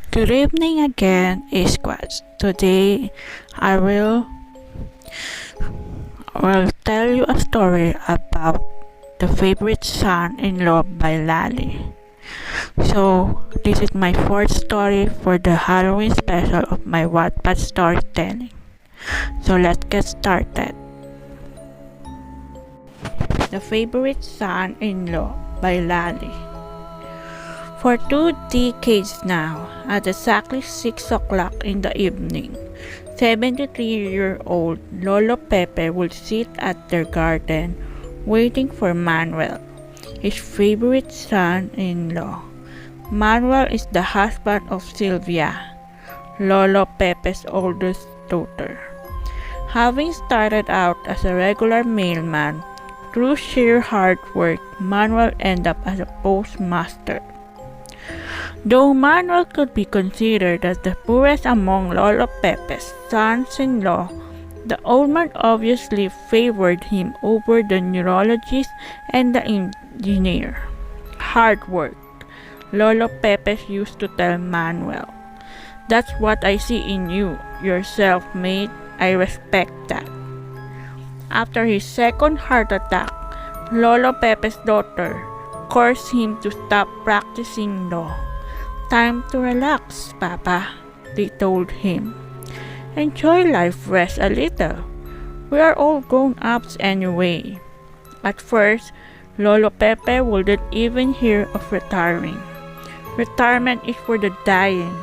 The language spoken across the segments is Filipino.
Good evening again, ESQUADS. Today, I will tell you a story about The Favorite Son-in-Law by Lali. So, this is my fourth story for the Halloween special of my Wattpad storytelling. So, let's get started. The Favorite Son-in-Law by Lali. For 2 decades now, at exactly 6 o'clock in the evening, 73-year-old Lolo Pepe would sit at their garden waiting for Manuel, his favorite son-in-law. Manuel is the husband of Sylvia, Lolo Pepe's oldest daughter. Having started out as a regular mailman, through sheer hard work, Manuel ended up as a postmaster. Though Manuel could be considered as the poorest among Lolo Pepe's sons-in-law, the old man obviously favored him over the neurologist and the engineer. Hard work, Lolo Pepe used to tell Manuel. That's what I see in you, you're self-made, I respect that. After his second heart attack, Lolo Pepe's daughter cursed him to stop practicing law. Time to relax, Papa, they told him. Enjoy life, rest a little. We are all grown-ups anyway. At first, Lolo Pepe wouldn't even hear of retiring. Retirement is for the dying,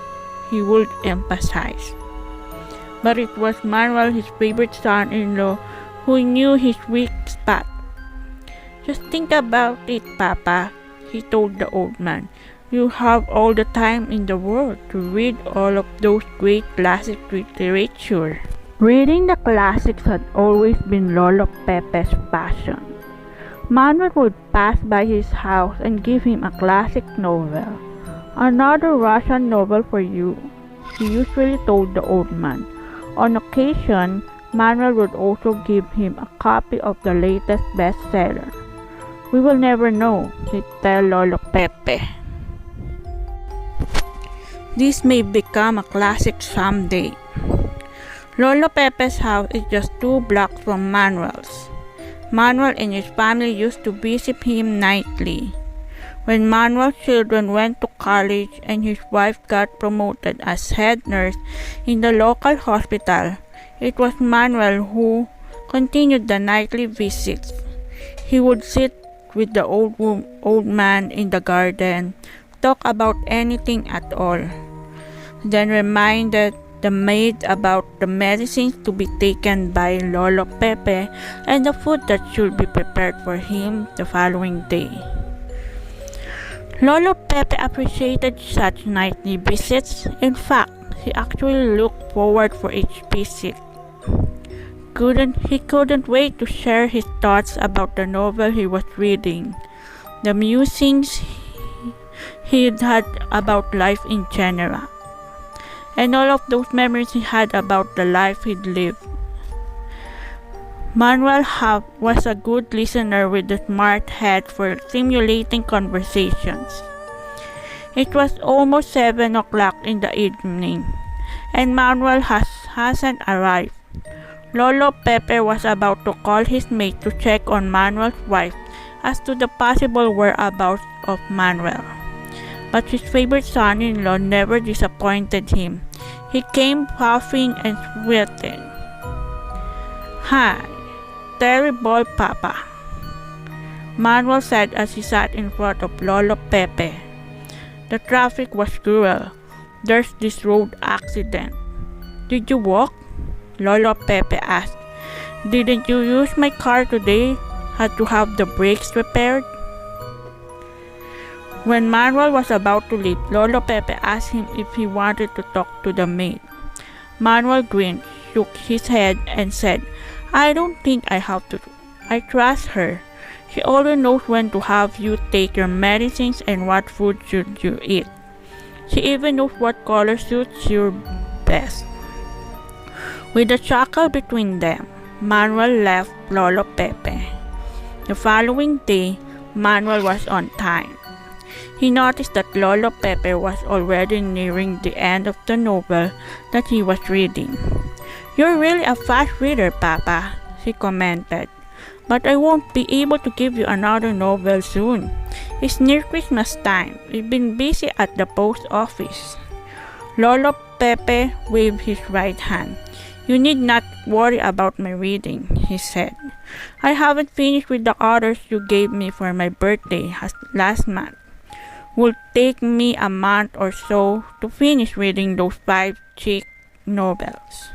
he would emphasize. But it was Manuel, his favorite son-in-law, who knew his weak spot. Just think about it, Papa, he told the old man. You have all the time in the world to read all of those great classic literature. Reading the classics had always been Lolo Pepe's passion. Manuel would pass by his house and give him a classic novel. Another Russian novel for you, he usually told the old man. On occasion, Manuel would also give him a copy of the latest bestseller. We will never know, he'd tell Lolo Pepe. This may become a classic someday. Lolo Pepe's house is just 2 blocks from Manuel's. Manuel and his family used to visit him nightly. When Manuel's children went to college and his wife got promoted as head nurse in the local hospital, it was Manuel who continued the nightly visits. He would sit with the old man in the garden, talk about anything at all, then reminded the maid about the medicines to be taken by Lolo Pepe and the food that should be prepared for him the following day. Lolo Pepe appreciated such nightly visits. In fact, he actually looked forward for each visit. He couldn't wait to share his thoughts about the novel he was reading, the musings he'd had about life in general, and all of those memories he had about the life he'd lived. Manuel was a good listener with a smart head for stimulating conversations. It was almost 7 o'clock in the evening, and Manuel hasn't arrived. Lolo Pepe was about to call his mate to check on Manuel's wife as to the possible whereabouts of Manuel. But his favorite son-in-law never disappointed him. He came puffing and sweating. Hi, terrible Papa, Manuel said as he sat in front of Lolo Pepe. The traffic was cruel. There's this road accident. Did you walk? Lolo Pepe asked. Didn't you use my car today? Had to have the brakes repaired? When Manuel was about to leave, Lolo Pepe asked him if he wanted to talk to the maid. Manuel grinned, shook his head, and said, I don't think I have to. I trust her. She always knows when to have you take your medicines and what food should you eat. She even knows what color suits you best. With a chuckle between them, Manuel left Lolo Pepe. The following day, Manuel was on time. He noticed that Lolo Pepe was already nearing the end of the novel that he was reading. "You're really a fast reader, Papa," she commented. "But I won't be able to give you another novel soon. It's near Christmas time. We've been busy at the post office." Lolo Pepe waved his right hand. "You need not worry about my reading," he said. "I haven't finished with the others you gave me for my birthday last month. Will take me a month or so to finish reading those 5 chick novels."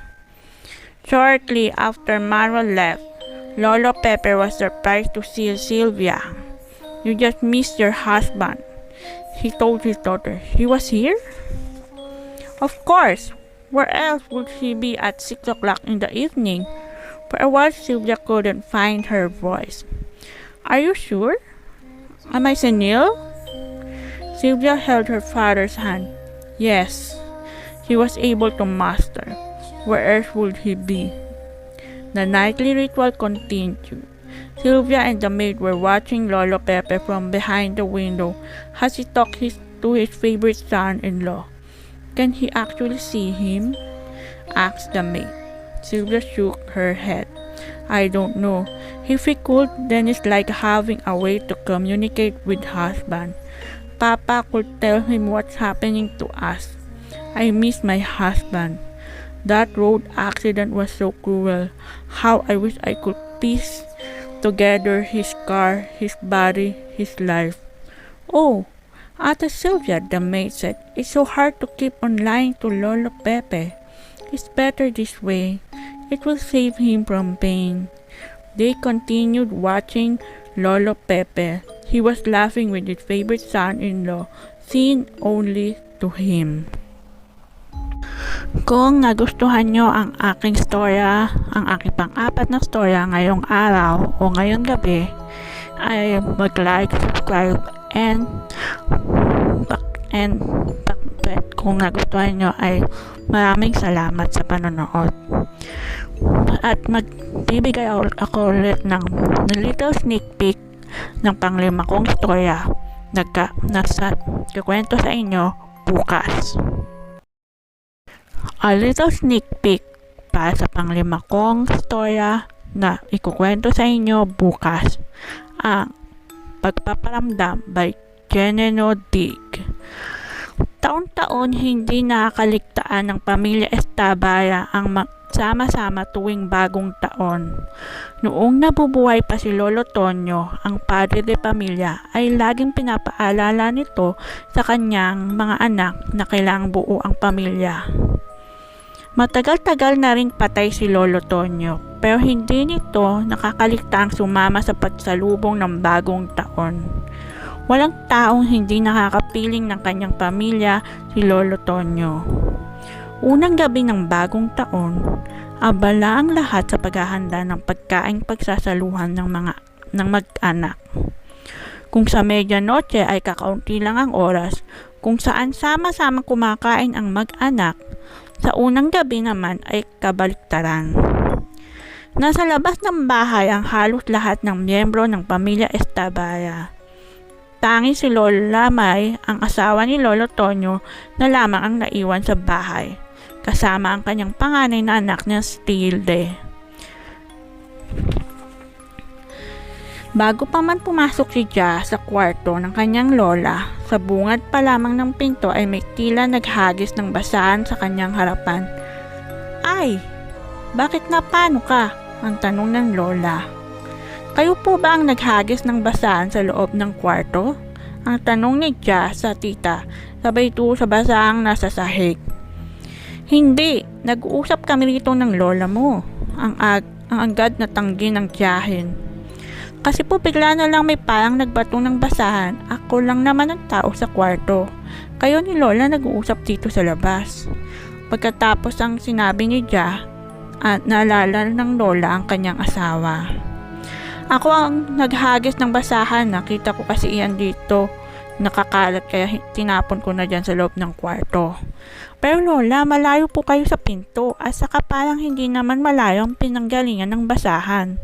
Shortly after Manuel left, Lolo Pepe was surprised to see Sylvia. "You just missed your husband," he told his daughter. "He was here?" "Of course. Where else would she be at 6 o'clock in the evening?" For a while, Sylvia couldn't find her voice. "Are you sure? Am I senile?" Sylvia held her father's hand. "Yes," she was able to muster. Where else would he be? The nightly ritual continued. Sylvia and the maid were watching Lolo Pepe from behind the window as he talked to his favorite son-in-law. "Can he actually see him?" asked the maid. Sylvia shook her head. "I don't know. If he could, then it's like having a way to communicate with husband. Papa could tell him what's happening to us. I miss my husband. That road accident was so cruel. How I wish I could piece together his car, his body, his life." "Oh, Ate Sylvia," the maid said, "it's so hard to keep on lying to Lolo Pepe. It's better this way. It will save him from pain." They continued watching Lolo Pepe. He was laughing with his favorite son-in-law, seen only to him. Kung nagustuhan nyo ang aking storya, ang aking pang-apat na storya ngayong araw o ngayong gabi, ay mag-like, subscribe, and kung nagustuhan nyo ay maraming salamat sa panonood. At magbibigay ako ulit ng little sneak peek ng panglima kong storya na kukwento sa inyo bukas. A little sneak peek para sa panglima kong storya na ikukwento sa inyo bukas. Ang Pagpaparamdam by Geneno Dig. Taon-taon hindi nakakaligtaan ng pamilya Estabaya ang sama-sama tuwing bagong taon. Noong nabubuhay pa si Lolo Tonyo, ang padre de pamilya, ay laging pinapaalala nito sa kanyang mga anak na kailangang buo ang pamilya. Matagal-tagal na ring patay si Lolo Tonyo, pero hindi nito nakakaligtaang sumama sa pagsalubong ng bagong taon. Walang taong hindi nakakapiling ng kanyang pamilya si Lolo Tonyo. Unang gabi ng bagong taon, abala ang lahat sa paghahanda ng pagkaing pagsasaluhan ng mag-anak. Kung sa medianoche ay kakaunti lang ang oras, kung saan sama-sama kumakain ang mag-anak, sa unang gabi naman ay kabaliktaran. Nasa labas ng bahay ang halos lahat ng miyembro ng pamilya Estabaya. Tangi si Lola May, ang asawa ni Lolo Tonyo, na lamang ang naiwan sa bahay, kasama ang kanyang panganay na anak na Tilde. Bago pa man pumasok si Ja sa kwarto ng kanyang lola, sa bungad pa lamang ng pinto ay may tila naghagis ng basahan sa kanyang harapan. "Ay, bakit napano ka?" ang tanong ng lola. "Kayo po ba ang naghagis ng basahan sa loob ng kwarto?" ang tanong ni Ja sa tita, sabay tuo sa basahang nasa sahig. "Hindi, nag-uusap kami rito ng lola mo," ang agad na tanggi ng tiyahin. "Kasi po bigla na lang may parang nagbato ng basahan. Ako lang naman ang tao sa kwarto. Kayo ni Lola nag-uusap dito sa labas." Pagkatapos ang sinabi ni Ja, at naalala ng Lola ang kanyang asawa. "Ako ang naghagis ng basahan. Nakita ko kasi iyan dito. Nakakalat kaya tinapon ko na dyan sa loob ng kwarto." "Pero Lola, malayo po kayo sa pinto at saka parang hindi naman malayo ang pinanggalingan ng basahan."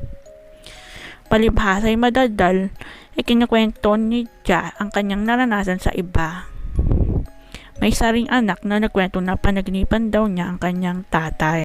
Palibhasa ay madaldal, ikinikwento ni Ja ang kanyang naranasan sa iba. May isa ring anak na nagkwento na panaginipan daw niya ang kanyang tatay.